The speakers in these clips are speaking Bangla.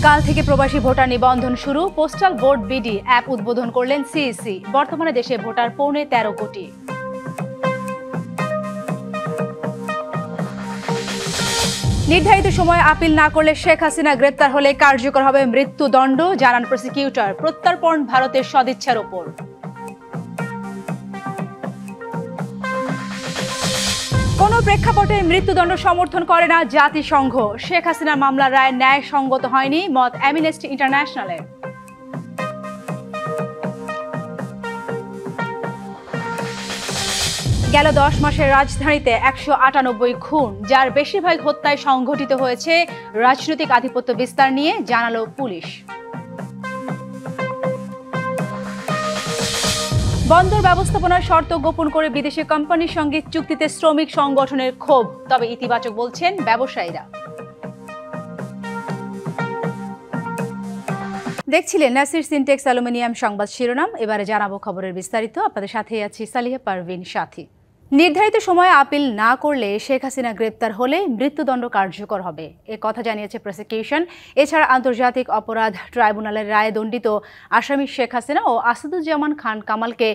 কাল থেকে প্রবাসী ভোটার নিবন্ধন শুরু। পোস্টাল ভোট বিডি অ্যাপ উদ্বোধন করলেন সিইসি। বর্তমানে দেশে ভোটার 13.5 কোটি। নির্ধারিত সময়ে আপিল না করলে শেখ হাসিনা গ্রেপ্তার হলে কার্যকর হবে মৃত্যুদণ্ড, জানান প্রসিকিউটর। প্রত্যর্পণ ভারতের সদিচ্ছার ওপর। কোন প্রেক্ষাপটে মৃত্যুদণ্ড সমর্থন করে না জাতিসংঘ। শেখ হাসিনার মামলার রায় ন্যায়সঙ্গত হয়নি, মত অ্যামনেস্টি ইন্টারন্যাশনালের। গেল 10 মাসে রাজধানীতে 198 খুন, যার বেশিরভাগ হত্যায় সংঘটিত হয়েছে রাজনৈতিক আধিপত্য বিস্তার নিয়ে, জানালো পুলিশ। বন্দর ব্যবস্থাপনার শর্ত গোপন করে বিদেশি কোম্পানির সঙ্গে চুক্তিতে শ্রমিক সংগঠনের ক্ষোভ, তবে ইতিবাচক বলছেন ব্যবসায়ীরা। দেখছিলেন নাসির সিনটেক্স অ্যালুমিনিয়াম সংবাদ শিরোনাম। এবারে জানাবো খবরের বিস্তারিত। আপনাদের সাথেই আছি সালিহা পারভিন সাথী। নির্ধারিত সময়ে আপিল না করলে শেখ হাসিনা গ্রেপ্তার হলে মৃত্যুদণ্ড কার্যকর হবে, এ কথা জানিয়েছে প্রসিকিউশন। এছাড়া আন্তর্জাতিক অপরাধ ট্রাইব্যুনালের রায়ে দণ্ডিত আসামি শেখ হাসিনা ও আসাদুজ্জামান খান কামালকে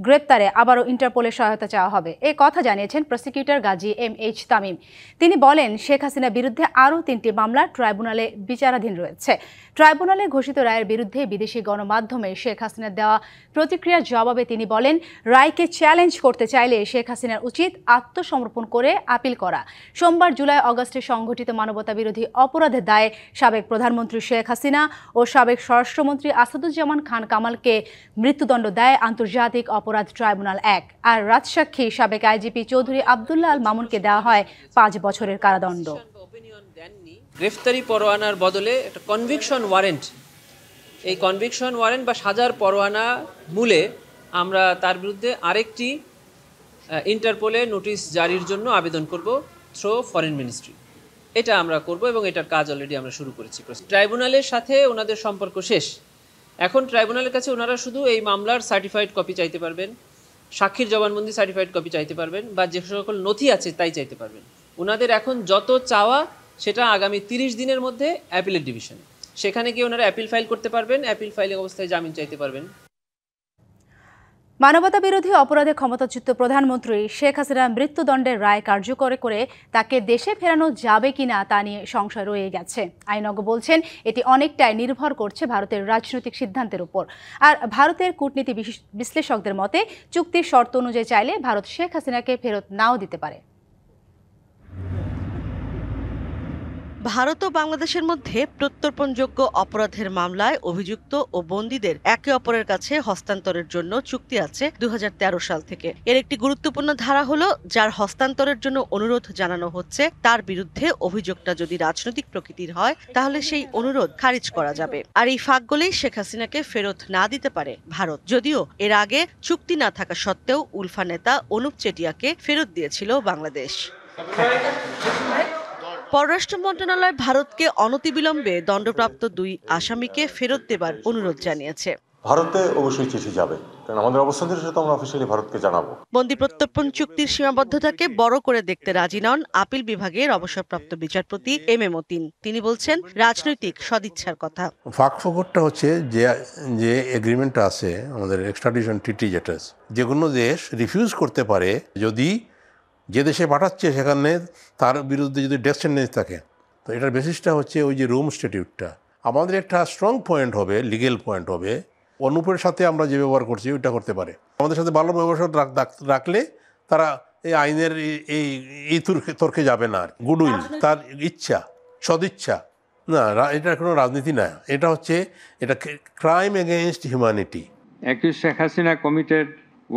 গ্রেপ্তারে আবারও ইন্টারপোলের সহায়তা চাওয়া হবে, এ কথা জানিয়েছেন প্রসিকিউটর গাজী MH তামিম। তিনি বলেন, শেখ হাসিনার বিরুদ্ধে আরও 3টি মামলা ট্রাইব্যুনালে বিচারাধীন রয়েছে। ট্রাইব্যুনালে ঘোষিত রায়ের বিরুদ্ধে বিদেশি গণমাধ্যমে শেখ হাসিনার দেওয়া প্রতিক্রিয়ার জবাবে তিনি বলেন, রায়কে চ্যালেঞ্জ করতে চাইলে শেখ হাসিনার উচিত আত্মসমর্পণ করে আপিল করা। সোমবার জুলাই আগস্টে সংঘটিত মানবতা বিরোধী অপরাধের দায়ে সাবেক প্রধানমন্ত্রী শেখ হাসিনা ও সাবেক স্বরাষ্ট্রমন্ত্রী আসাদুজ্জামান খান কামালকে মৃত্যুদণ্ড দেয় আন্তর্জাতিক অপরাধ ট্রাইব্যুনাল 1, আর রাজসাক্ষী সাবেক আইজিপি চৌধুরী আবদুল্লাহ আল মামুনকে দেওয়া হয় 5 বছরের কারাদণ্ড। গ্রেফতারি পরোয়ানার বদলে একটা কনভিকশন ওয়ারেন্ট, এই কনভিকশন ওয়ারেন্ট বা সাজার পরোয়ানা মূলে আমরা তার বিরুদ্ধে আরেকটি ইন্টারপোলে নোটিশ জারির জন্য আবেদন করব থ্রু ফরেন মিনিস্ট্রি। এটা আমরা করব এবং এটার কাজ অলরেডি আমরা শুরু করেছি। ট্রাইব্যুনালের সাথে ওনাদের সম্পর্ক শেষ। এখন ট্রাইব্যুনালের কাছে ওনারা শুধু এই মামলার সার্টিফাইড কপি চাইতে পারবেন, সাক্ষীর জবানবন্দি সার্টিফাইড কপি চাইতে পারবেন, বা যে সকল নথি আছে তাই চাইতে পারবেন। ওনাদের এখন যত চাওয়া সেটা আগামী 30 দিনের মধ্যে অ্যাপিলেট ডিভিশনে, সেখানে গিয়ে ওনারা অ্যাপিল ফাইল করতে পারবেন, অ্যাপিল ফাইলিং অবস্থায় জামিন চাইতে পারবেন। মানবতা বিরোধী অপরাধে ক্ষমতাচ্যুত প্রধানমন্ত্রী শেখ হাসিনার মৃত্যুদণ্ডের রায় কার্যকর করে তাকে দেশে ফেরানো যাবে কিনা তা নিয়ে সংশয় রয়ে গেছে। আইনজ্ঞ বলছেন, এটি অনেকটাই নির্ভর করছে ভারতের রাজনৈতিক সিদ্ধান্তের উপর। আর ভারতের কূটনীতি বিশ্লেষকদের মতে, চুক্তির শর্ত অনুযায়ী চাইলে ভারত শেখ হাসিনাকে ফেরত নাও দিতে পারে। ভারত ও বাংলাদেশের মধ্যে প্রত্যর্পণযোগ্য অপরাধের মামলায় অভিযুক্ত ও বন্দীদের একে অপরের কাছে হস্তান্তরের জন্য চুক্তি আছে 2013 সাল থেকে। এর একটি গুরুত্বপূর্ণ ধারা হলো, যার হস্তান্তরের জন্য অনুরোধ জানানো হচ্ছে তার বিরুদ্ধে অভিযোগটা যদি রাজনৈতিক প্রকৃতির হয় তাহলে সেই অনুরোধ খারিজ করা যাবে। আর এই ফাঁকগুলোই শেখ হাসিনাকে ফেরত না দিতে পারে ভারত। যদিও এর আগে চুক্তি না থাকা সত্ত্বেও উলফা নেতা অনুপ চেটিয়াকে ফেরত দিয়েছিল বাংলাদেশ। পররাষ্ট্র মন্ত্রণালয় ভারতকে অনতিবিলম্বে দণ্ডপ্রাপ্ত 2 আসামিকে ফেরত দেবার অনুরোধ জানিয়েছে। ভারতে অবশ্যই চিঠি যাবে, কারণ আমাদের অবস্থানের সাথে আমরা অফিসিয়ালি ভারতকে জানাবো। বন্দী প্রত্যর্পণ চুক্তির সীমাবদ্ধতাকে বড় করে দেখতে রাজি নন আপিল বিভাগের অবসরপ্রাপ্ত বিচারপতি MM মতিন। তিনি বলছেন, রাজনৈতিক সদিচ্ছার কথা। ফাঁকফোকরটা হচ্ছে যে এগ্রিমেন্টটা আছে আমাদের এক্সট্রাডিশন ট্রিটি, যেটা যে কোনো দেশ রিফিউজ করতে পারে যদি যে দেশে পাঠাচ্ছে সেখানে তার বিরুদ্ধে যদি ডেথ সেন্টেন্স থাকে। তো এটার বেসিসটা হচ্ছে ওই যে রোম স্ট্যাটিউটটা। আমাদের একটা স্ট্রং পয়েন্ট হবে, লিগেল পয়েন্ট হবে, অনুপের সাথে আমরা যে ব্যবহার করছি ওইটা করতে পারে। আমাদের সাথে ভালো ব্যবহার রাখলে তারা এই আইনের এই তর্কে যাবে না। গুডউইল, তার ইচ্ছা, সদিচ্ছা না, এটা কোনো রাজনীতি না, এটা হচ্ছে এটা crime against humanity. Sheikh Hasina committed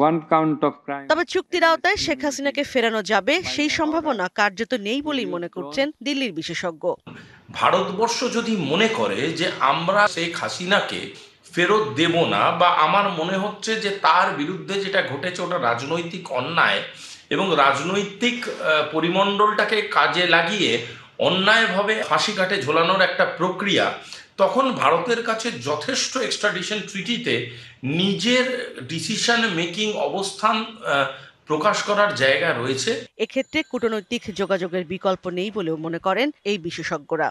1 count of crime। তবে চুক্তির আওতায় শেখ হাসিনাকে ফেরানো যাবে সেই সম্ভাবনা কার্যত নেই বলেই মনে করছেন দিল্লির বিশেষজ্ঞ। ভারতবর্ষ যদি মনে করে যে আমরা শেখ হাসিনাকে ফেরত দেব না, বা আমার মনে হচ্ছে যে তার বিরুদ্ধে যেটা ঘটেছে ওটা রাজনৈতিক অন্যায় এবং রাজনৈতিক পরিমণ্ডলটাকে কাজে লাগিয়ে অন্যায়ভাবে ফাঁসি কাটে ঝোলানোর একটা প্রক্রিয়া, তখন ভারতের কাছে যথেষ্ট এক্সট্রাডিশন ট্রিটিতে নিজের ডিসিশন মেকিং অবস্থান প্রকাশ করার জায়গা রয়েছে। এক্ষেত্রে কূটনৈতিক যোগাযোগের বিকল্প নেই বলেও মনে করেন এই বিশেষজ্ঞরা।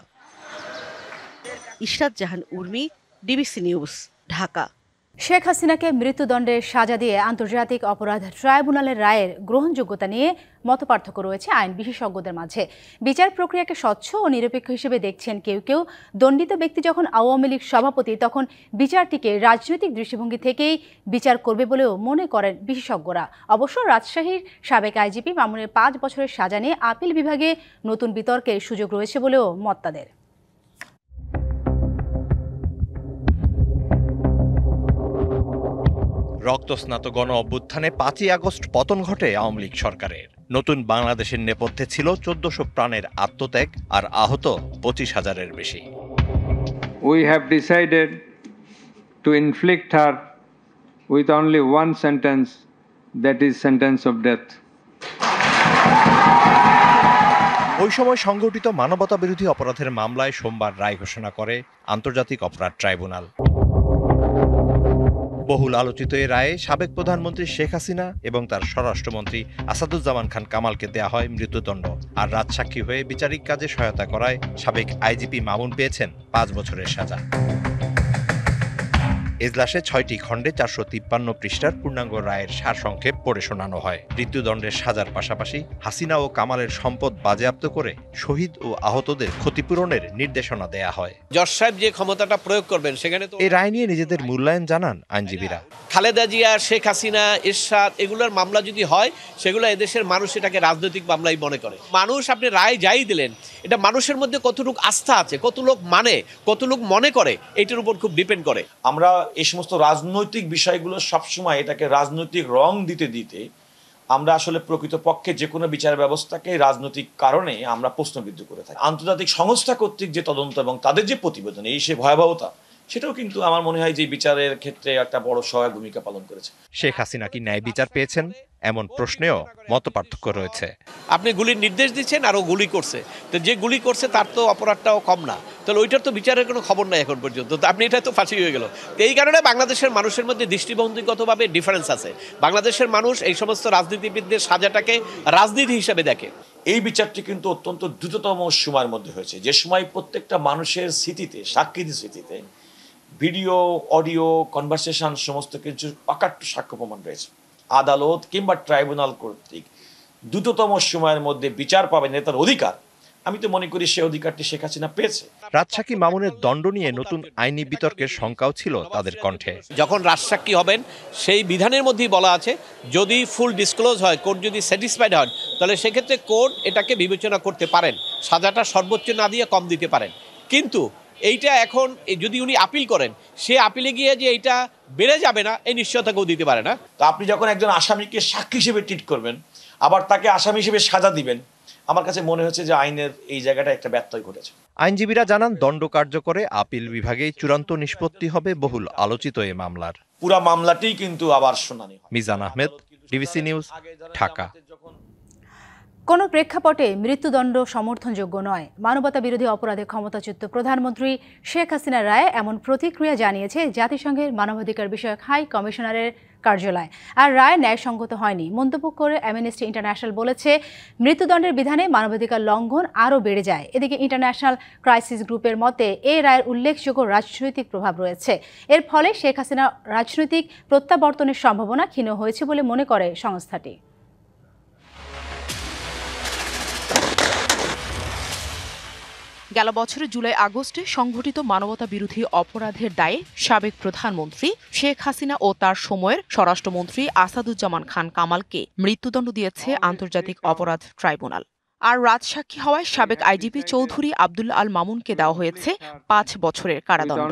ইশরাত জাহান উর্মি, ডিবিসি নিউজ, ঢাকা। শেখ হাসিনাকে মৃত্যুদণ্ডের সাজা দিয়ে আন্তর্জাতিক অপরাধ ট্রাইব্যুনালের রায়ের গ্রহণযোগ্যতা নিয়ে মতপার্থক্য রয়েছে আইন বিশেষজ্ঞদের মাঝে। বিচার প্রক্রিয়াকে স্বচ্ছ ও নিরপেক্ষ হিসেবে দেখছেন কেউ কেউ। দণ্ডিত ব্যক্তি যখন আওয়ামী লীগ সভাপতি, তখন বিচারটিকে রাজনৈতিক দৃষ্টিভঙ্গি থেকেই বিচার করবে বলেও মনে করেন বিশেষজ্ঞরা। অবশ্য রাজশাহীর সাবেক আইজিপি মামুনের 5 বছরের সাজা নিয়ে আপিল বিভাগে নতুন বিতর্কের সুযোগ রয়েছে বলেও মত তাদের। রক্তস্নাত গণ অভ্যুত্থানে 5ই আগস্ট পতন ঘটে আওয়ামী লীগ সরকারের। নতুন বাংলাদেশের নেপথ্যে ছিল 1400 প্রাণের আত্মত্যাগ আর আহত 25,000-এর বেশি। We have decided to inflict her with only one sentence, that is sentence of death. ওই সময় সংগঠিত মানবতা বিরোধী অপরাধের মামলায় সোমবার রায় ঘোষণা করে আন্তর্জাতিক অপরাধ ট্রাইব্যুনাল। বহুল আলোচিত এই রায়ে সাবেক প্রধানমন্ত্রী শেখ হাসিনা এবং তার স্বরাষ্ট্রমন্ত্রী আসাদুজ্জামান খান কামালকে দেয়া হয় মৃত্যুদণ্ড। আর রাজসাক্ষী হয়ে বিচারিক কাজে সহায়তা করায় সাবেক আইজিপি মামুন পেয়েছেন 5 বছরের সাজা। এজলাসে 6টি খণ্ডে 453 পৃষ্ঠার পূর্ণাঙ্গ রায়ের সারসংক্ষেপ পড়ে শোনানো হয়। মৃত্যুদণ্ডের সাজার পাশাপাশি হাসিনা ও কামালের সম্পদ বাজেয়াপ্ত করে শহীদ ও আহতদের ক্ষতিপূরণের নির্দেশনা দেয়া হয়। জজ সাহেব যে ক্ষমতাটা প্রয়োগ করবেন সেখানে তো এই রায় নিয়ে নিজেদের মূল্যায়ন জানান আইনজীবীরা। খালেদা জিয়া, শেখ হাসিনা, এরশাদ এগুলোর মামলা যদি হয়, সেগুলো এদেশের মানুষ এটাকে রাজনৈতিক মামলাই মনে করে। মানুষ আপনি রায় যাই দিলেন, এটা মানুষের মধ্যে কতটুকু আস্থা আছে, কত লোক মানে, কত লোক মনে করে, এটার উপর খুব ডিপেন্ড করে। আমরা এই সমস্ত রাজনৈতিক বিষয়গুলো সবসময় এটাকে রাজনৈতিক রং দিতে দিতে আমরা আসলে প্রকৃতপক্ষে যে কোনো বিচার ব্যবস্থাকে রাজনৈতিক কারণে আমরা প্রশ্নবিদ্ধ করে থাকি। আন্তর্জাতিক সংস্থা কর্তৃক যে তদন্ত এবং তাদের যে প্রতিবেদন, এই সে ভয়াবহতা, সেটাও কিন্তু আমার মনে হয় যে বিচারের ক্ষেত্রে একটা বড় সহায়ক ভূমিকা পালন করেছে। শেখ হাসিনা কি ন্যায় বিচার পেয়েছেন, এমন প্রশ্নেও মতপার্থক্য রয়েছে। আপনি গুলির নির্দেশ দিচ্ছেন আর ও গুলি করছে, তো যে গুলি করছে তার তো অপরাধটাও কম না, তাহলে ওইটার তো বিচারের কোনো খবর নাই এখন পর্যন্ত। তো আপনি এটা তো ফাঁসি হয়ে গেল। তো এই কারণে বাংলাদেশের মানুষের মধ্যে দৃষ্টিভঙ্গিগতভাবে ডিফারেন্স আছে। বাংলাদেশের মানুষ এই সমস্ত রাজনীতিবিদদের সাজাটাকে রাজনীতি হিসেবে দেখে। এই বিচারটি কিন্তু অত্যন্ত দ্রুততম সময়ের মধ্যে হয়েছে, যে সময় প্রত্যেকটা মানুষের স্মৃতিতে, সাক্ষীদের স্মৃতিতে ভিডিও, অডিও, কনভারসেশন সমস্ত কিছু অকাট্য সাক্ষ্য প্রমাণ রয়েছে। আদালত কিংবা ট্রাইব্যুনাল কর্তৃক দ্রুততম সময়ের মধ্যে বিচার পাবেন নেতার অধিকার, আমি তো মনে করি সে অধিকারটি শেখ হাসিনা পেয়েছে। রাজসাক্ষী মামুনের দণ্ড নিয়ে নতুন আইনি বিতর্কের শঙ্কাও ছিল তাদের কণ্ঠে। যখন রাজসাক্ষী হবেন, সেই বিধানের মধ্যেই বলা আছে, যদি ফুল ডিসক্লোজ হয়, কোর্ট যদি স্যাটিসফাইড হন, তাহলে সেক্ষেত্রে কোর্ট এটাকে বিবেচনা করতে পারেন, সাজাটা সর্বোচ্চ না দিয়ে কম দিতে পারেন। কিন্তু এইটা এখন যদি উনি আপিল করেন, সে আপিলে গিয়ে যে এইটা বেড়ে যাবে না, এই নিশ্চয়তা কেউ দিতে পারে না। তো আপনি যখন একজন আসামিকে সাক্ষী হিসেবে ট্রিট করবেন, আবার তাকে আসামি হিসেবে সাজা দিবেন, আমার কাছে মনে হচ্ছে যে আইনের এই জায়গাটা একটা ব্যত্যয় ঘটেছে। আইনজীবীরা জানান, দণ্ড কার্যকরে আপিল বিভাগেই চূড়ান্ত নিষ্পত্তি হবে বহুল আলোচিত এই মামলার। পুরা মামলাটি কিন্তু আবার শুনানি। Mizan Ahmed, DBC news, Dhaka. কোনো প্রেক্ষাপটে মৃত্যুদণ্ড সমর্থনযোগ্য নয়, মানবতা বিরোধী অপরাধে ক্ষমতাচ্যুত প্রধানমন্ত্রী শেখ হাসিনার রায়ে এমন প্রতিক্রিয়া জানিয়েছে জাতিসংঘের মানবাধিকার বিষয়ক হাই কমিশনারের কার্যালয়। আর রায় ন্যায়সঙ্গত হয়নি মন্তব্য করে অ্যামনেস্টি ইন্টারন্যাশনাল বলেছে, মৃত্যুদণ্ডের বিধানে মানবাধিকার লঙ্ঘন আরও বেড়ে যায়। এদিকে ইন্টারন্যাশনাল ক্রাইসিস গ্রুপের মতে এই রায়ের উল্লেখযোগ্য রাজনৈতিক প্রভাব রয়েছে। এর ফলে শেখ হাসিনা রাজনৈতিক প্রত্যাবর্তনের সম্ভাবনা ক্ষীণ হয়েছে বলে মনে করে সংস্থাটি। গেল বছরের জুলাই আগস্টে সংঘটিত মানবতা বিরোধী অপরাধের দায়ে সাবেক প্রধানমন্ত্রী শেখ হাসিনা ও তার সময়ের স্বরাষ্ট্রমন্ত্রী আসাদুজ্জামান খান কামালকে মৃত্যুদণ্ড দিয়েছে আন্তর্জাতিক অপরাধ ট্রাইব্যুনাল। আর রাজসাক্ষী হওয়ায় সাবেক আইজিপি চৌধুরী আব্দুল্লাহ আল মামুনকে দেওয়া হয়েছে 5 বছরের কারাদণ্ড।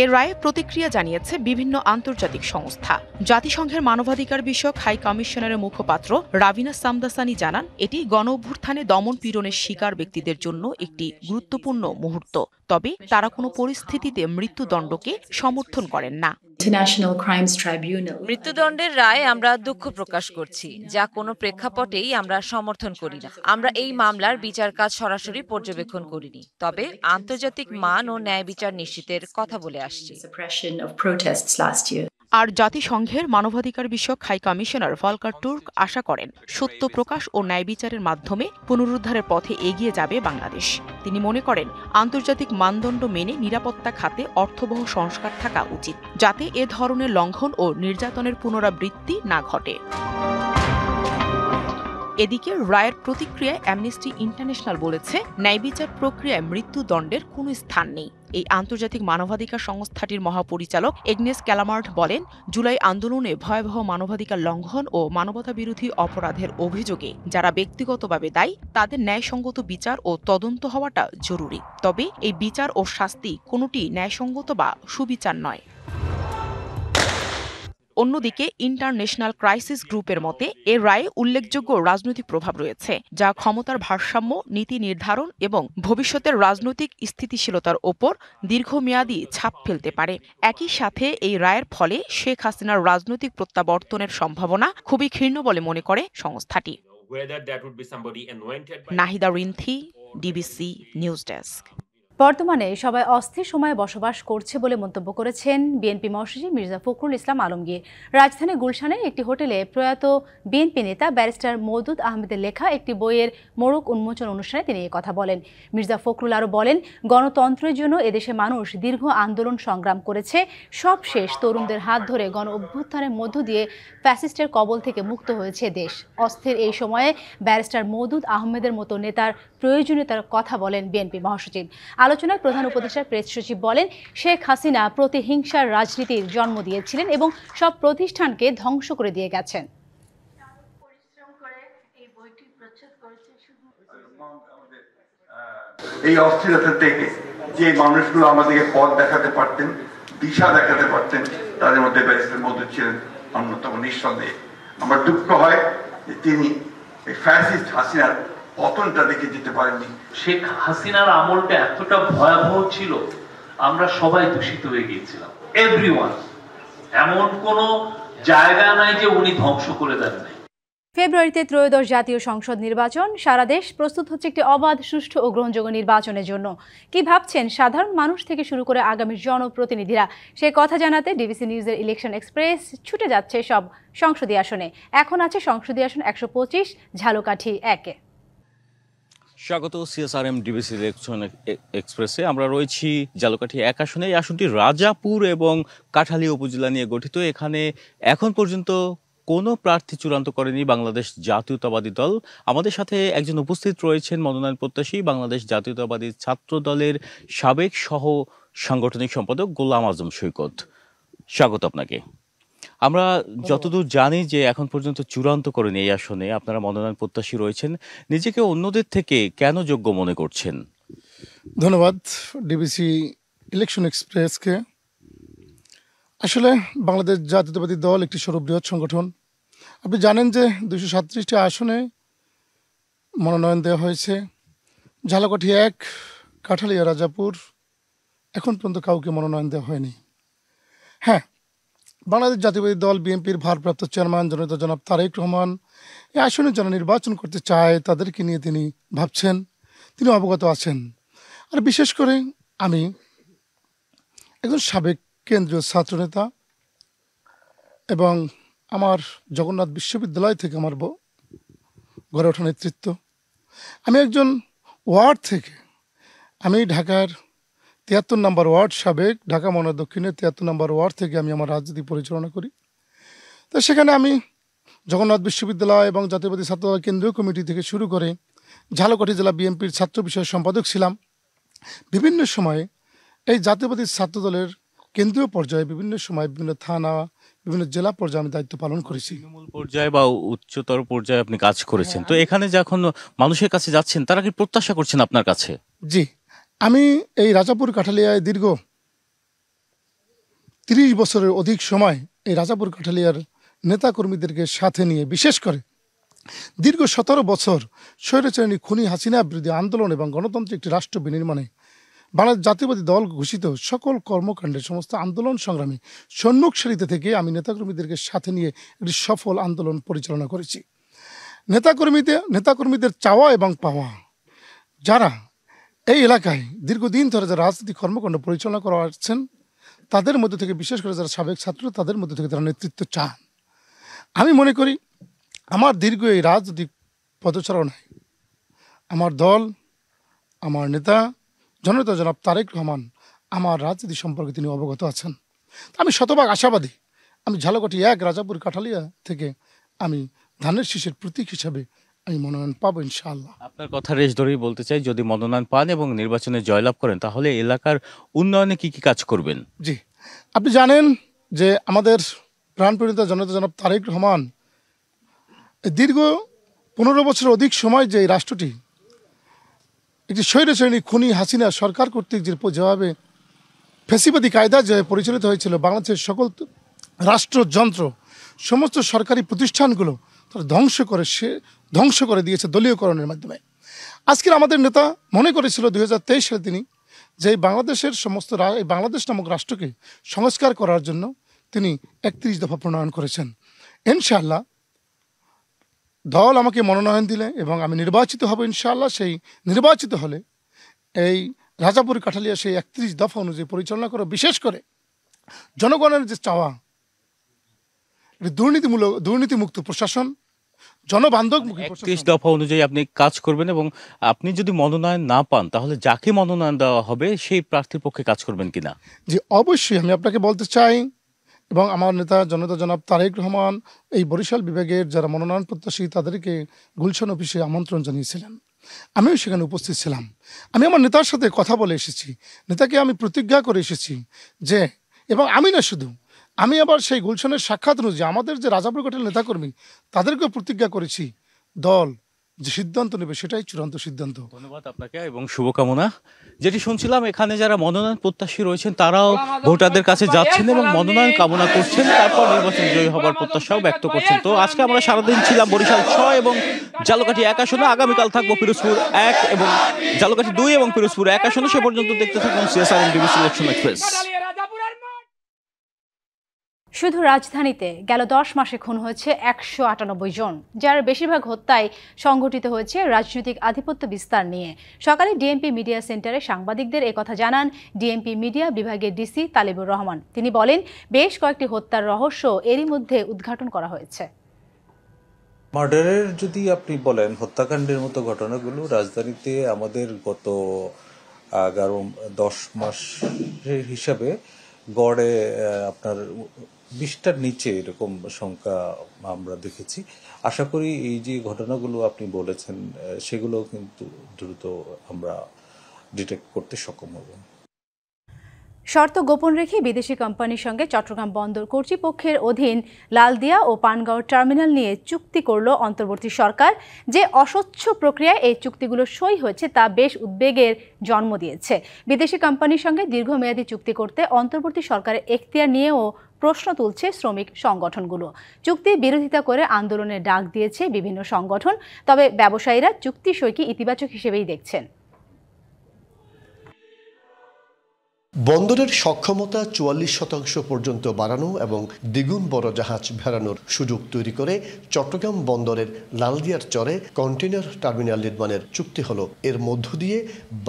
এর রায়ে প্রতিক্রিয়া জানিয়েছে বিভিন্ন আন্তর্জাতিক সংস্থা। জাতিসংঘের মানবাধিকার বিষয়ক হাই কমিশনারের মুখপাত্র রাবিনা সামদাসানি জানান, এটি গণঅভ্যুত্থানে দমন পীড়নের শিকার ব্যক্তিদের জন্য একটি গুরুত্বপূর্ণ মুহূর্ত। তবে তারা কোনো পরিস্থিতিতে মৃত্যুদণ্ডকে সমর্থন করেন না। মৃত্যুদণ্ডের রায় আমরা দুঃখ প্রকাশ করছি, যা কোনো প্রেক্ষাপটেই আমরা সমর্থন করি না। আমরা এই মামলার বিচার কাজ সরাসরি পর্যবেক্ষণ করিনি, তবে আন্তর্জাতিক মান ও ন্যায় বিচার নিশ্চিতের কথা বলে আসছি। আর জাতিসংঘের মানবাধিকার বিষয়ক হাই কমিশনার ভলকার তুর্ক আশা করেন সত্য প্রকাশ ও ন্যায় বিচারের মাধ্যমে পুনরুদ্ধারের পথে এগিয়ে যাবে বাংলাদেশ। তিনি মনে করেন আন্তর্জাতিক মানদণ্ড মেনে নিরাপত্তা খাতে অর্থবহ সংস্কার থাকা উচিত, যাতে এ ধরনের লঙ্ঘন ও নির্যাতনের পুনরাবৃত্তি না ঘটে। এদিকে রায়ের প্রতিক্রিয়ায় অ্যামনেস্টি ইন্টারন্যাশনাল বলেছে, ন্যায় বিচার প্রক্রিয়ায় মৃত্যুদণ্ডের কোনো স্থান নেই। এই আন্তর্জাতিক মানবাধিকার সংস্থাটির মহাপরিচালক এগনেস ক্যালামার্ট বলেন, জুলাই আন্দোলনে ভয়াবহ মানবাধিকার লঙ্ঘন ও মানবতা বিরোধী অপরাধের অভিযোগে যারা ব্যক্তিগতভাবে দায়ী তাদের ন্যায়সঙ্গত বিচার ও তদন্ত হওয়াটা জরুরি। তবে এই বিচার ও শাস্তি কোনোটি ন্যায়সঙ্গত বা সুবিচার নয়। অন্যদিকে ইন্টারন্যাশনাল ক্রাইসিস গ্রুপের মতে এর রায়ে উল্লেখযোগ্য রাজনৈতিক প্রভাব রয়েছে, যা ক্ষমতার ভারসাম্য, নীতি নির্ধারণ এবং ভবিষ্যতের রাজনৈতিক স্থিতিশীলতার ওপর দীর্ঘমেয়াদী ছাপ ফেলতে পারে। একই সাথে এই রায়ের ফলে শেখ হাসিনার রাজনৈতিক প্রত্যাবর্তনের সম্ভাবনা খুবই ক্ষীণ বলে মনে করে সংস্থাটি। Nahida Rinthi, DBC news desk. বর্তমানে সবাই অস্থির সময়ে বসবাস করছে বলে মন্তব্য করেছেন বিএনপি মহাসচিব মির্জা ফখরুল ইসলাম আলমগীর। রাজধানী গুলশানের একটি হোটেলে প্রয়াত বিএনপি নেতা ব্যারিস্টার মওদুদ আহমেদের লেখা একটি বইয়ের মোড়ক উন্মোচন অনুষ্ঠানে তিনি কথা বলেন। মির্জা ফখরুল আরও বলেন, গণতন্ত্রের জন্য এদেশে মানুষ দীর্ঘ আন্দোলন সংগ্রাম করেছে। সব শেষ তরুণদের হাত ধরে গণ অভ্যুত্থানের মধ্য দিয়ে ফ্যাসিস্টের কবল থেকে মুক্ত হয়েছে দেশ। অস্থির এই সময়ে ব্যারিস্টার মওদুদ আহমেদের মতো নেতার প্রয়োজনীয়তার কথা বলেন বিএনপি মহাসচিব। আলোচনায় প্রধান উপদেষ্টা প্রেস সচিব বলেন, শেখ হাসিনা প্রতিহিংসার রাজনীতির জন্ম দিয়েছিলেন এবং সব প্রতিষ্ঠানকে ধ্বংস করে দিয়ে গেছেন। এই অস্থিরতা থেকে যে মানুষগুলো আমাদেরকে পথ দেখাতে পারতেন, দিশা দেখাতে পারতেন, তাদের মধ্যে ব্যারিস্টার মওদুদ ছিলেন অন্যতম, নিঃসন্দেহে। আমার দুঃখ হয় যে তিনি এই ফ্যাসিস্ট হাসিনার পতনটা দেখে যেতে পারেননি। শেখ হাসিনার আমলটা এতটা ভয়াবহ ছিল, আমরা সবাই দূষিত হয়ে গিয়েছিলাম। এভরিওয়ান, এমন কোনো জায়গা নাই যে উনি ধ্বংস করে দেন নাই। ফেব্রুয়ারিতে ত্রয়োদশ জাতীয় সংসদ নির্বাচন। সারা দেশ প্রস্তুত হচ্ছে একটি অবাধ, সুষ্ঠু ও গ্রহণযোগ্য নির্বাচনের জন্য। কি ভাবছেন সাধারণ মানুষ থেকে শুরু করে আগামী জনপ্রতিনিধিরা, সে কথা জানাতে ডিবিসি নিউজের ইলেকশন এক্সপ্রেস ছুটে যাচ্ছে সব সংসদীয় আসনে। এখন আছে সংসদীয় আসন 125, ঝালকাঠি 1-এ। স্বাগত সিএসআরএম ডিবিসি ইলেকশন এক্সপ্রেসে। আমরা রয়েছি ঝালকাঠি 1 আসনে। এই আসনটি রাজাপুর এবং কাঠালিয়া উপজেলা নিয়ে গঠিত। এখানে এখন পর্যন্ত কোনো প্রার্থী চূড়ান্ত করেনি বাংলাদেশ জাতীয়তাবাদী দল। আমাদের সাথে একজন উপস্থিত রয়েছেন মনোনয়ন প্রত্যাশী বাংলাদেশ জাতীয়তাবাদী ছাত্র দলের সাবেক সহ সাংগঠনিক সম্পাদক গোলাম আজম সৈকত। স্বাগত আপনাকে। আমরা যতদূর জানি যে এখন পর্যন্ত চূড়ান্ত করেনি এই আসনে, আপনারা মনোনয়ন প্রত্যাশী রয়েছেন। নিজেকে অন্যদের থেকে কেন যোগ্য মনে করছেন? ধন্যবাদ ডিবিসি ইলেকশন এক্সপ্রেসকে। আসলে বাংলাদেশ জাতীয়তাবাদী দল একটি সর্ববৃহৎ সংগঠন। আপনি জানেন যে 237টি আসনে মনোনয়ন দেওয়া হয়েছে। ঝালকাঠি 1, কাঠালিয়া, রাজাপুর, এখন পর্যন্ত কাউকে মনোনয়ন দেওয়া হয়নি। হ্যাঁ, বাংলাদেশ জাতীয়তাবাদী দল বিএনপির ভারপ্রাপ্ত চেয়ারম্যান জননেতা জনাব তারেক রহমান এই আসনে যারা নির্বাচন করতে চায় তাদেরকে নিয়ে তিনি ভাবছেন, তিনি অবগত আছেন। আর বিশেষ করে আমি একজন সাবেক কেন্দ্রীয় ছাত্রনেতা এবং আমার জগন্নাথ বিশ্ববিদ্যালয় থেকে আমার গড়ে ওঠা নেতৃত্ব। আমি একজন ওয়ার্ড থেকে, আমি ঢাকার 73 নম্বর ওয়ার্ড, সাবেক ঢাকা মহানগর দক্ষিণের 73 নম্বর ওয়ার্ড থেকে আমি আমার রাজনীতি পরিচালনা করি। তো সেখানে আমি জগন্নাথ বিশ্ববিদ্যালয় এবং জাতীয়তাবাদী ছাত্র দল কেন্দ্রীয় কমিটি থেকে শুরু করে ঝালকাঠি জেলা বিএনপির ছাত্র বিষয়ক সম্পাদক ছিলাম। বিভিন্ন সময়ে এই জাতীয়তাবাদী ছাত্র দলের কেন্দ্রীয় পর্যায়ে বিভিন্ন সময় বিভিন্ন থানা, বিভিন্ন জেলা পর্যায়ে আমি দায়িত্ব পালন করেছি। তৃণমূল পর্যায়ে বা উচ্চতর পর্যায়ে আপনি কাজ করেছেন। তো এখানে যখন মানুষের কাছে যাচ্ছেন, তারা কি প্রত্যাশা করছেন আপনার কাছে? জি, আমি এই রাজাপুর কাঠালিয়ায় দীর্ঘ 30 বছরের অধিক সময় এই রাজাপুর কাঠালিয়ার নেতাকর্মীদেরকে সাথে নিয়ে, বিশেষ করে দীর্ঘ 17 বছর স্বৈরাচারী খুনি হাসিনা বিরোধী আন্দোলন এবং গণতন্ত্রের একটি রাষ্ট্র বিনির্মাণে বাংলাদেশ জাতীয়বাদী দল ঘোষিত সকল কর্মকাণ্ডের সমস্ত আন্দোলন সংগ্রামে সম্মুখ সারিতে থেকে আমি নেতাকর্মীদেরকে সাথে নিয়ে একটি সফল আন্দোলন পরিচালনা করেছি। নেতাকর্মীদের চাওয়া এবং পাওয়া, যারা এই এলাকায় দীর্ঘদিন ধরে যারা রাজনৈতিক কর্মকাণ্ড পরিচালনা করে আসছেন, তাদের মধ্যে থেকে, বিশেষ করে যারা সাবেক ছাত্র, তাদের মধ্যে থেকে তারা নেতৃত্ব চান। আমি মনে করি আমার দীর্ঘ এই রাজনৈতিক পদচারণায় আমার দল, আমার নেতা জননেতা জনাব তারেক রহমান আমার রাজনীতি সম্পর্কে তিনি অবগত আছেন। আমি শতভাগ আশাবাদী আমি ঝালকাঠি 1 রাজাপুর কাঠালিয়া থেকে আমি ধানের শীষের প্রতীক হিসাবে আমি মনোনয়ন পাবো ইনশাআল্লাহ। আপনার কথা রেশ ধরেই বলতে চাই, যদি মনোনয়ন পান এবং নির্বাচনে জয়লাভ করেন তাহলে এলাকার উন্নয়নে কি কি কাজ করবেন? জি, আপনি জানেন যে আমাদের প্রাণপ্রিয় জননেতা জনাব তারেক রহমান দীর্ঘ 15 বছর অধিক সময় যে এই রাষ্ট্রটি একটি স্বৈরশ্রেণী খুনি হাসিনা সরকার কর্তৃক যেভাবে ফ্যাসিবাদী কায়দা যে পরিচালিত হয়েছিল, বাংলাদেশের সকল রাষ্ট্রযন্ত্র, সমস্ত সরকারি প্রতিষ্ঠানগুলো তারা ধ্বংস করে দিয়েছে দলীয়করণের মাধ্যমে। আজকের আমাদের নেতা মনে করেছিল 2023 সালে তিনি যে বাংলাদেশের সমস্ত এই বাংলাদেশ নামক রাষ্ট্রকে সংস্কার করার জন্য তিনি 31 দফা প্রণয়ন করেছেন। ইনশাআল্লাহ দল আমাকে মনোনয়ন দিলে এবং আমি নির্বাচিত হব ইনশাআল্লাহ, সেই নির্বাচিত হলে এই রাজাপুর কাঠালিয়া সেই 31 দফা অনুযায়ী পরিচালনা করে, বিশেষ করে জনগণের যে চাওয়া দুর্নীতিমুক্ত প্রশাসন, জনবান্ধবমুখী 31 দফা অনুযায়ী আপনি কাজ করবেন এবং আপনি যদি মনোনয়ন না পান তাহলে যাকে মনোনয়ন দেওয়া হবে সেই প্রার্থীর পক্ষে কাজ করবেন কিনা? জি অবশ্যই আমি আপনাকে বলতে চাই, এবং আমার নেতা জননেতা জনাব তারেক রহমান এই বরিশাল বিভাগের যারা মনোনয়ন প্রত্যাশী তাদেরকে গুলশান অফিসে আমন্ত্রণ জানিয়েছিলেন, আমিও সেখানে উপস্থিত ছিলাম। আমি আমার নেতার সাথে কথা বলে এসেছি, নেতাকে আমি প্রতিজ্ঞা করে এসেছি যে, এবং আমি না শুধু, আমি আবার সেই গুলশানের সাক্ষাৎ অনুযায়ী আমাদের যে রাজাপুর কাঠালিয়া নেতাকর্মী তাদেরকেও প্রতিজ্ঞা করেছি দল যে সিদ্ধান্ত নেবে সেটাই চূড়ান্ত সিদ্ধান্ত। ধন্যবাদ আপনাকে এবং শুভকামনা। যেটি শুনছিলাম, এখানে যারা মনোনয়ন প্রত্যাশী রয়েছেন তারাও ভোটারদের কাছে যাচ্ছেন এবং মনোনয়ন কামনা করছেন, তারপর নির্বাচন জয়ী হবার প্রত্যাশাও ব্যক্ত করছেন। তো আজকে আমরা সারাদিন ছিলাম বরিশাল 6 এবং ঝালকাঠি 1 আসনে, আগামীকাল থাকবো পিরোজপুর 1 এবং ঝালকাঠি 2 এবং পিরোজপুর 1 আসনে। সে পর্যন্ত দেখতে থাকুন সিএসআরএম ডিবিসি ইলেকশন এক্সপ্রেস। শুধু রাজধানীতে গেল 10 মাসে খুন হয়েছে 198 জন, যার বেশিরভাগ হত্যায় সংঘটিত হয়েছে রাজনৈতিক আধিপত্য বিস্তার নিয়ে। সকালে ডিএমপি মিডিয়া সেন্টারে সাংবাদিকদের একথা জানান ডিএমপি মিডিয়া বিভাগের ডিসি তালিবুর রহমান। তিনি বলেন, বেশ কয়েকটি হত্যার রহস্য এরই মধ্যে উদ্ঘাটন করা হয়েছে। মার্ডারের যদি আপনি বলেন, হত্যাকাণ্ডের মতো ঘটনাগুলো রাজধানীতে আমাদের গত 11-10 মাসের হিসাবে গড়ে আপনার 20টার নিচে এরকম সংখ্যা আমরা দেখেছি। আশা করি এই যে ঘটনাগুলো আপনি বলেছেন সেগুলো কিন্তু দ্রুত আমরা ডিটেক্ট করতে সক্ষম হব। শর্ত গোপন রেখে বিদেশি কোম্পানির সঙ্গে চট্টগ্রাম বন্দর কর্তৃপক্ষের অধীন লালদিয়া ও পানগাঁও টার্মিনাল নিয়ে চুক্তি করল অন্তর্বর্তী সরকার। যে অস্বচ্ছ প্রক্রিয়ায় এই চুক্তিগুলো সই হয়েছে তা বেশ উদ্বেগের জন্ম দিয়েছে। বিদেশি কোম্পানির সঙ্গে দীর্ঘমেয়াদী চুক্তি করতে অন্তর্বর্তী সরকারের এখতিয়ার নিয়েও প্রশ্ন তুলছে শ্রমিক সংগঠনগুলো। চুক্তির বিরোধিতা করে আন্দোলনের ডাক দিয়েছে বিভিন্ন সংগঠন, তবে ব্যবসায়ীরা চুক্তি সইকে ইতিবাচক হিসেবেই দেখছেন। বন্দরের সক্ষমতা 44% পর্যন্ত বাড়ানো এবং দ্বিগুণ বড় জাহাজ ভেড়ানোর সুযোগ তৈরি করে চট্টগ্রাম বন্দরের লালদিয়ার চরে কন্টেইনার টার্মিনাল নির্মাণের চুক্তি হলো। এর মধ্য দিয়ে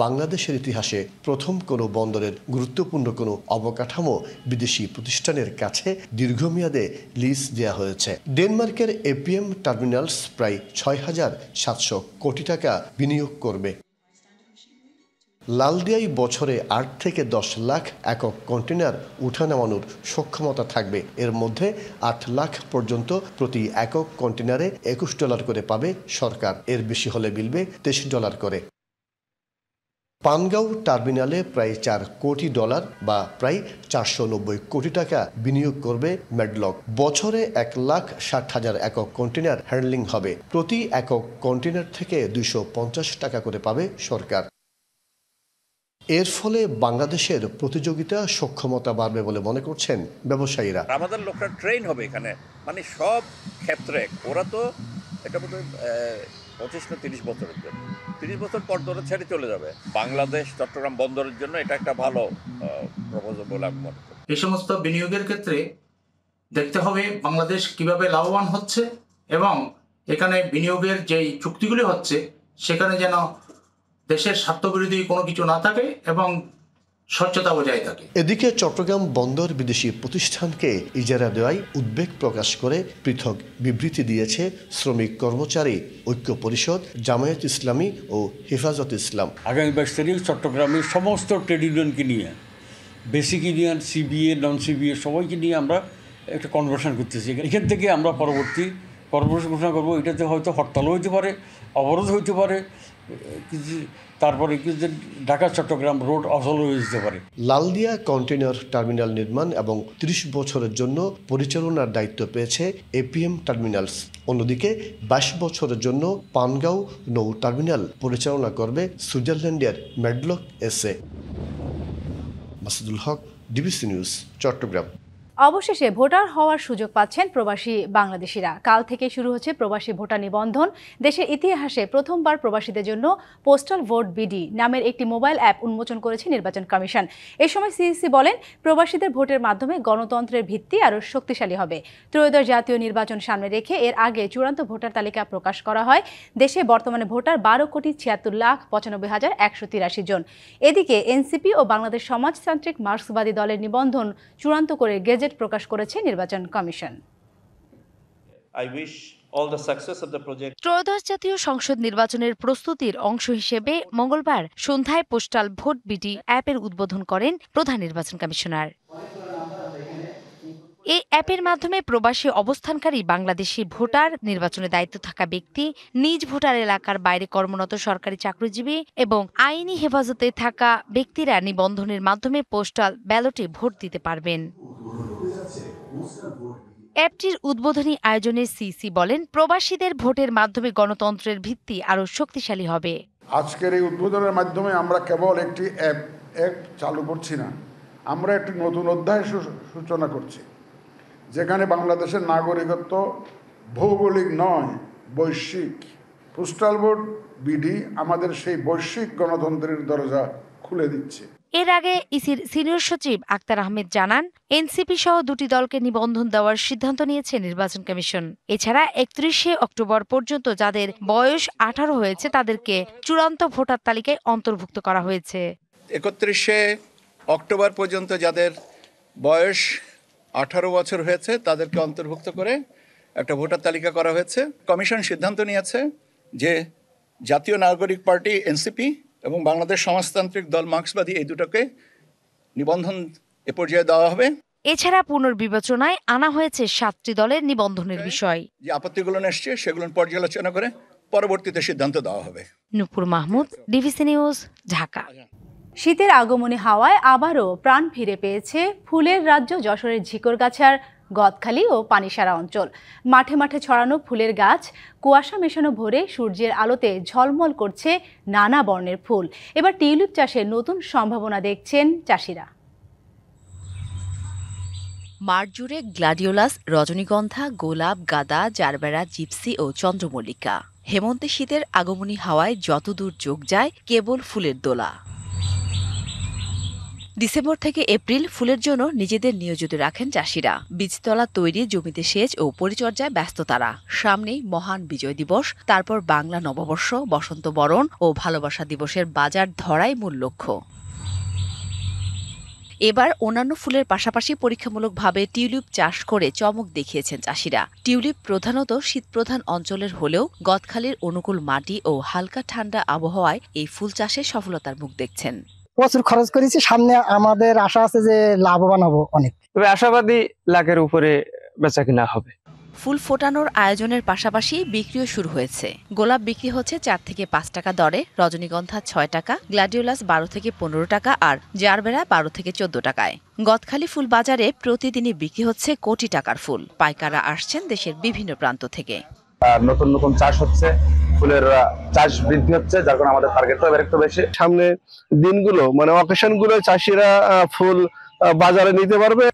বাংলাদেশের ইতিহাসে প্রথম কোনো বন্দরের গুরুত্বপূর্ণ কোনো অবকাঠামো বিদেশি প্রতিষ্ঠানের কাছে দীর্ঘমেয়াদে লিজ দেওয়া হয়েছে। ডেনমার্কের এপিএম টার্মিনালস প্রায় 6,700 কোটি টাকা বিনিয়োগ করবে। লালদিয়ায় বছরে 8 থেকে 10 লাখ একক কন্টেনার উঠা নামানোর সক্ষমতা থাকবে। এর মধ্যে 8 লাখ পর্যন্ত প্রতি একক কন্টেনারে $21 করে পাবে সরকার, এর বেশি হলে মিলবে $23 করে। পানগাঁও টার্মিনালে প্রায় $4 কোটি বা প্রায় 490 কোটি টাকা বিনিয়োগ করবে মেডলক। বছরে 1,60,000 একক কন্টেনার হ্যান্ডলিং হবে। প্রতি একক কন্টেনার থেকে 250 টাকা করে পাবে সরকার। এর ফলে বাংলাদেশের প্রতিযোগিতা সক্ষমতা বাড়বে বলে মনে করছেন ব্যবসায়ীরা। আমাদের লোকরা ট্রেন হবে এখানে, মানে সব ক্ষেত্রে। ওরা তো এটা বোধহয় 25 না 30 বছরের জন্য, 30 বছর পর ধরে ছেড়ে চলে যাবে। বাংলাদেশ চট্টগ্রাম বন্দরের জন্য এটা একটা ভালো প্রপোজাল বলে আমি মনে করি। এই সমস্ত বিনিয়োগের ক্ষেত্রে দেখতে হবে বাংলাদেশ কিভাবে লাভবান হচ্ছে এবং এখানে বিনিয়োগের যেই চুক্তিগুলি হচ্ছে সেখানে যেন দেশের স্বার্থবিরোধী কোনো কিছু না থাকে এবং স্বচ্ছতা বজায় থাকে। এদিকে চট্টগ্রাম বন্দর বিদেশি প্রতিষ্ঠানকে ইজারা দেওয়ায় উদ্বেগ প্রকাশ করে পৃথক বিবৃতি দিয়েছে শ্রমিক কর্মচারী ঐক্য পরিষদ, জামায়াত ইসলামী ও হেফাজত ইসলাম। আগামী 22 তারিখ চট্টগ্রামের সমস্ত ট্রেড ইউনিয়নকে নিয়ে, বেসিক ইউনিয়ন, সিবিএ, নন সিবিএ সবাইকে নিয়ে আমরা একটা কনভার্সন করতেছি। এখান থেকে আমরা পরবর্তী কর্মসূচি ঘোষণা করবো। এটাতে হয়তো হরতালও হইতে পারে, অবরোধ হইতে পারে, তারপরে ঢাকা চট্টগ্রাম রোড অচল হয়ে যেতে পারে। লালদিয়া কন্টেইনার টার্মিনাল নির্মাণ এবং 30 বছরের জন্য পরিচালনার দায়িত্ব পেয়েছে এপিএম টার্মিনালস। অন্যদিকে 22 বছরের জন্য পানগাঁও নৌ টার্মিনাল পরিচালনা করবে সুইজারল্যান্ডের ম্যাডলক এসএ। মাসুদুল হক, ডিবিসি নিউজ, চট্টগ্রাম। অবশেষে ভোটার হওয়ার সুযোগ পাচ্ছেন প্রবাসী বাংলাদেশিরা। কাল থেকে শুরু হচ্ছে প্রবাসী ভোটার নিবন্ধন। দেশের ইতিহাসে প্রথমবার প্রবাসীদের জন্য পোস্টাল ভোট বিডি নামের একটি মোবাইল অ্যাপ উন্মোচন করেছে নির্বাচন কমিশন। এ সময় সিইসি বলেন, প্রবাসীদের ভোটের মাধ্যমে গণতন্ত্রের ভিত্তি আরও শক্তিশালী হবে। ত্রয়োদশ জাতীয় নির্বাচন সামনে রেখে এর আগে চূড়ান্ত ভোটার তালিকা প্রকাশ করা হয়। দেশে বর্তমানে ভোটার 12,76,95,183 জন। এদিকে এনসিপি ও বাংলাদেশ সমাজতান্ত্রিক মার্ক্সবাদী দলের নিবন্ধন চূড়ান্ত করে গেজেট প্রকাশ করেছে নির্বাচন কমিশন। ত্রয়োদশ জাতীয় সংসদ নির্বাচনের প্রস্তুতির অংশ হিসেবে মঙ্গলবার সন্ধ্যায় পোস্টাল ভোট বিডি অ্যাপের উদ্বোধন করেন প্রধান নির্বাচন কমিশনার। এই অ্যাপের মাধ্যমে প্রবাসী অবস্থানকারী বাংলাদেশি ভোটার, নির্বাচনে দায়িত্ব থাকা ব্যক্তি, নিজ ভোটার এলাকার বাইরে কর্মরত সরকারি চাকরিজীবী এবং আইনি হেফাজতে থাকা ব্যক্তিরা নিবন্ধনের মাধ্যমে পোস্টাল ব্যালটে ভোট দিতে পারবেন। অ্যাপটির উদ্বোধনী আয়োজনে সিসি বলেন, প্রবাসীদের ভোটের মাধ্যমে গণতন্ত্রের ভিত্তি আরও শক্তিশালী হবে। আজকের এই উদ্বোধনের মাধ্যমে আমরা কেবল একটি অ্যাপ চালু করছি না, আমরা একটি নতুন অধ্যায়ের সূচনা করছি, যেখানে বাংলাদেশের নাগরিকত্ব ভৌগোলিক নয়, বৈশ্বিক। পোস্টাল ভোট বিডি আমাদের সেই বৈশ্বিক গণতন্ত্রের দরজা খুলে দিচ্ছে। এর আগে ইসির সিনিয়র সচিব আক্তার আহমেদ জানান, এনসিপি সহ দুটি দলকে নিবন্ধন দেওয়ার সিদ্ধান্ত নিয়েছে নির্বাচন কমিশন। এছাড়া 31শে অক্টোবর পর্যন্ত যাদের বয়স 18 হয়েছে তাদেরকে চূড়ান্ত ভোটার তালিকায় অন্তর্ভুক্ত করা হয়েছে। 31শে অক্টোবর পর্যন্ত যাদের বয়স 18 বছর হয়েছে তাদেরকে অন্তর্ভুক্ত করে একটা ভোটার তালিকা করা হয়েছে। কমিশন সিদ্ধান্ত নিয়েছে যে জাতীয় নাগরিক পার্টি এনসিপি এবং বাংলাদেশ সমাজতান্ত্রিক দল মার্ক্সবাদী এই দুটোকে নিবন্ধন এ পর্যায়ে দেওয়া হবে। এছাড়া পুনর্বিবেচনায় আনা হয়েছে 7টি দলের নিবন্ধনের বিষয়। যে আপত্তিগুলো এসছে সেগুলো পর্যালোচনা করে পরবর্তীতে সিদ্ধান্ত দেওয়া হবে। নূপুর মাহমুদ, ডিবিসি নিউজ, ঢাকা। শীতের আগমনী হাওয়ায় আবারও প্রাণ ফিরে পেয়েছে ফুলের রাজ্য যশোরের ঝিকরগাছার গদখালি ও পানিসারা অঞ্চল। মাঠে মাঠে ছড়ানো ফুলের গাছ, কুয়াশা মেশানো ভোরে সূর্যের আলোতে ঝলমল করছে নানা বর্ণের ফুল। এবার টিউলিপ চাষের নতুন সম্ভাবনা দেখছেন চাষিরা। মাঠ জুড়ে গ্লাডিওলাস, রজনীগন্ধা, গোলাপ, গাঁদা, জারবেরা, জিপসি ও চন্দ্রমল্লিকা। হেমন্তে শীতের আগমনী হাওয়ায় যতদূর চোখ যায় কেবল ফুলের দোলা। ডিসেম্বর থেকে এপ্রিল ফুলের জন্য নিজেদের নিয়োজিত রাখেন চাষিরা। বীজতলা তৈরি, জমিতে সেচ ও পরিচর্যায় ব্যস্ত তারা। সামনেই মহান বিজয় দিবস, তারপর বাংলা নববর্ষ, বসন্ত বরণ ও ভালোবাসা দিবসের বাজার ধরাই মূল লক্ষ্য। এবার অন্যান্য ফুলের পাশাপাশি পরীক্ষামূলকভাবে টিউলিপ চাষ করে চমক দেখিয়েছেন চাষিরা। টিউলিপ প্রধানত শীতপ্রধান অঞ্চলের হলেও গদখালির অনুকূল মাটি ও হালকা ঠান্ডা আবহাওয়ায় এই ফুল চাষে সফলতার মুখ দেখছেন। প্রচুর খরচ করেছি, সামনে আমাদের আশা আছে যে লাভবান হব অনেক। তবে আশাবাদী লাখের উপরে বেচা কিনা হবে। ফুল ফোটানোর আয়োজনের পাশাপাশি বিক্রিও শুরু হয়েছে। গোলাপ বিক্রি হচ্ছে 4 থেকে 5 টাকা দরে, রজনীগন্ধা 6 টাকা, গ্লাডিওলাস 12 থেকে 15 টাকা আর জারবেরা 12 থেকে 14 টাকায়। গদখালি ফুল বাজারে প্রতিদিনই বিক্রি হচ্ছে কোটি টাকার ফুল। পাইকাররা আসছেন দেশের বিভিন্ন প্রান্ত থেকে। নতুন নতুন চাষ হচ্ছে, ফুলের চাষ বৃদ্ধি হচ্ছে, যার কারণে আমাদের টার্গেটটা এবার একটু বেশি। সামনে দিনগুলো মানে অকেশন গুলো চাষিরা ফুল বাজারে নিতে পারবে।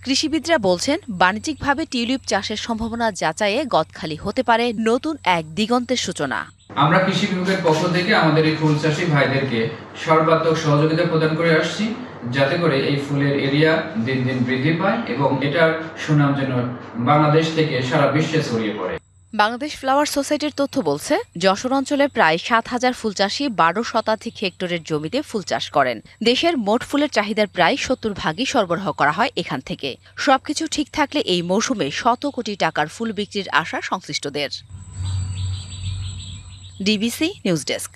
কৃষিবিদরা বলছেন, বাণিজ্যিকভাবে টিউলিপ চাষের সম্ভাবনা যাচাইয়ে গদখালি হতে পারে নতুন এক দিগন্তের সূচনা। আমরা কৃষি বিভাগের পক্ষ থেকে আমাদের এই ফুল চাষী ভাইদেরকে সর্বাত্মক সহযোগিতা প্রদান করে আসছি, যাতে করে এই ফুলের এরিয়া দিন দিন বৃদ্ধি পায় এবং এটার সুনাম যেন বাংলাদেশ থেকে সারা বিশ্বে ছড়িয়ে পড়ে। বাংলাদেশ ফ্লাওয়ার সোসাইটির তথ্য বলছে যশোর অঞ্চলে প্রায় 7,000 ফুল চাষী 12 শতাধিক হেক্টরের জমিতে ফুল চাষ করেন। দেশের মোট ফুলের চাহিদার প্রায় 70% সরবরাহ করা হয় এখান থেকে। সবকিছু ঠিক থাকলে এই মৌসুমে শত কোটি টাকার ফুল বিক্রির আশা সংশ্লিষ্টদের। DBC news desk.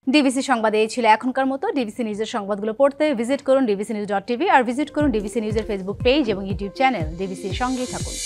ডিবিসি সংবাদে এই ছিল এখনকার মতো। ডিবিসি নিউজের সংবাদগুলো পড়তে ভিজিট করুন dbcnews.tv আর ভিজিট করুন ডিবিসি নিউজের ফেসবুক পেজ এবং ইউটিউব চ্যানেল। ডিবিসির সঙ্গেই থাকুন।